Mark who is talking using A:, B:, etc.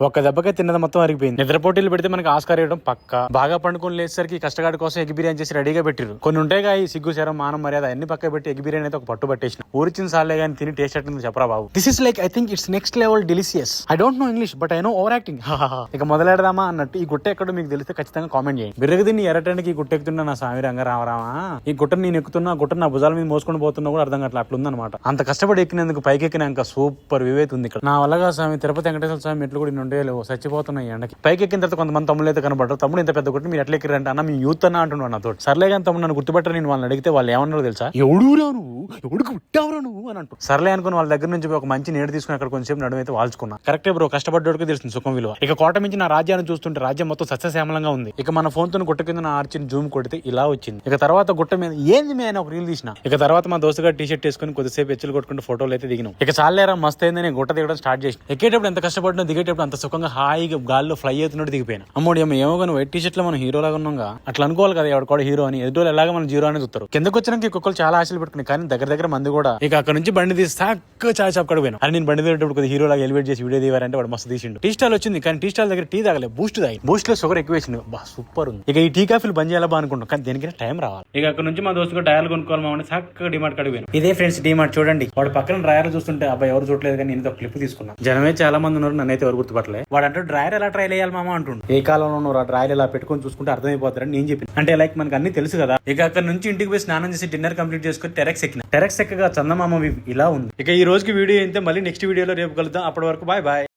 A: ఒక్క దెబ్బకే తిన్నది మొత్తం అరిగిపోయింది. నిద్ర పోటీలు పెడితే మనకి ఆస్కార్ ఇవ్వడం పక్క. బాగా పండుకొని లేచేసరికి కష్టగాడి కోసం ఎగ్ బిర్యానీ చేసి రెడీగా పెట్టిరు. కొన్ని ఉంటాయిగా ఈ సిగ్గు శరం మానం మర్యాద అన్ని పక్క పెట్టి ఎగ్ బిర్యానీ అయితే ఒక పట్టు పట్టేసిన. ఊరిచిన సాలే కానీ తిని టేస్ట్ ఎట్టుంది చెప్పరా బాబు. This is like I think it's next level delicious. I don't know English but I know over acting. ఇక మొదలెడదామా అన్నట్టు ఈ గుట్ట ఎక్కడో మీకు తెలిస్తే ఖచ్చితంగా కామెంట్ చేయండి. బిర్రగ తిని ఎరటానికి ఈ గుట్ట ఎక్కుతున్నా నా స్వామి రంగ రామరామా. ఈ గుట్టను నేను ఎక్కుతున్నా, గుట్ట నా భుజాల మీద మోసుకొని పోతున్నా కూడా అర్థం కావట్లేదు. అట్లుందనమాట. అంత కష్టపడి ఎక్కినందుకు పైకి ఎక్కినాక సూపర్ వివేత్ ఉంది ఇక్కడ. నా వల్లగా స్వామి తిరుపతి వెంకటేశ్వర స్వామి మెట్లు కూడా ఉండే లేవు, చచ్చిపోతున్నాయి ఎండకి. పైకి ఎక్కిన తర్వాత కొంతమంది తమ్ముళ్ళు అయితే కనబడరు. తమ్ముడు ఇంత పెద్ద గుట్ట మీరు ఎట్లా ఎక్కిరంటే అన్న మీ యూత్ అన్న అంటున్నాడు నాతో. సర్లే కానీ తమ్ముడు నన్ను గుర్తుపెట్టారు. నేను వాళ్ళని అడిగితే వాళ్ళు ఏమన్నారో తెలుసా, ఎవడురా నువ్వు, ఎవడికి పుట్టావురా నువ్వు అని అంటూ. సర్లే అనుకుని వాళ్ళ దగ్గర నుంచి ఒక మంచి నీడ తీసుకుని అక్కడ కొంచెం నడుమైతే వాల్చుకున్నా. కరెక్టే బ్రో, కష్టపడ్డోడికి తెలుస్తుంది సుఖం విలువ. ఇక కోట మించి నా రాజ్యాన్ని చూస్తుంటే రాజ్యం మొత్తం సస్యశ్యామలంగా ఉంది. ఇక మన ఫోన్ తో గుట్ట కింద నా ఆర్చిని జూమ్ కొడితే ఇలా వచ్చింది. ఇక తర్వాత గుట్ట మీద ఏంది మే అని ఒక రీల్ తీసిన. ఇక తర్వాత మా దోస్తుగా టీ షర్ట్ వేసుకుని కొద్దిసేపు ఎచ్చులు కొట్టుకుంటూ ఫోటోలు అయితే దిగినాం. ఇక చాలేరా మస్త్ అయింది. నేను గుట్ట దిగడం స్టార్ట్ చేసిన. ఎక్కేటప్పుడు ఎంత కష్టపడినా దిగేటప్పుడు అంత సుఖంగా హాయిగా గాల్లో ఫ్లై అవుతున్నట్టు దిగిపోయాను. అమ్మోడి ఏమో కానీ వైట్ టీ షర్ట్ లో మనం హీరో లాగా ఉన్నాగా అట్లా అనుకోవాలి కదా. ఎవడు కూడా హీరో అని, ఎదుటి ఎలాగా మనం జీరో అని చూస్తారు. కిందకు వచ్చినాక కుక్కలు చాలా ఆశలు పెట్టుకున్నాయి, కానీ దగ్గర మంది కూడా. ఇక అక్కడ నుంచి బండి తీసి సాక్క చాయ్ షాప్ కడ పోయినా. అని నేను బండి తీసేటప్పుడు కొద్దిగా హీరో లాగా ఎలివేట్ చేసి వీడియో తీవారంటే వాడు మస్తు తీసిండు. టీ స్టాల్ వచ్చింది, కానీ టీ స్టాల్ దగ్గర టీ తాగలేదు, బూస్ట్ తాగి. బూస్ట్ లో షుగర్ ఎక్కువ వేసింది. బా సూపర్ ఉంది. ఇక ఈ టీ కాఫీలు బంద్ చేయాలా అనుకుంటాం, కానీ దేనికి టైం రావాలి. ఇక అక్కడ నుంచి మా దోస్తుగా టైర్లు కొనుక్కోవాలి మా చక్కగా డిమార్ట్ కడిపోయాను. ఇదే ఫ్రెండ్స్ డిమార్ట్ చూడండి. వాడు పక్కన డ్రైయర్ చూస్తుంటే అబ్బాయి ఎవరు చూడలేదు, కానీ నేను ఒక క్లిప్ తీసుకున్నాను. జనమే చాలా మంది ఉన్నారు, నన్నైతే ఎవరు గుర్తుపట్టలేదు. వాడు అంటే డ్రైయర్ ఎలా ట్రై చేయాలి మామ అంటుండు. ఏ కాలంలో ఆ డ్రైయర్ ఎలా పెట్టుకొని చూసుకుంటే అర్థమైపోతారని నేను చెప్పి. అంటే లైక్ మనకు అన్ని తెలుసు కదా. ఇక అక్కడ నుంచి ఇంటికి పోయి స్నానం చేసి డిన్నర్ కంప్లీట్ చేసుకుని టెరెక్స్ ఎక్కిన. టెరెక్స్ ఎక్కగా చందమామ ఇలా ఉంది. ఇక ఈ రోజుకి వీడియో అయితే మళ్ళీ నెక్స్ట్ వీడియోలో రేపు కలుద్దాం. అప్పటి వరకు బాయ్ బాయ్.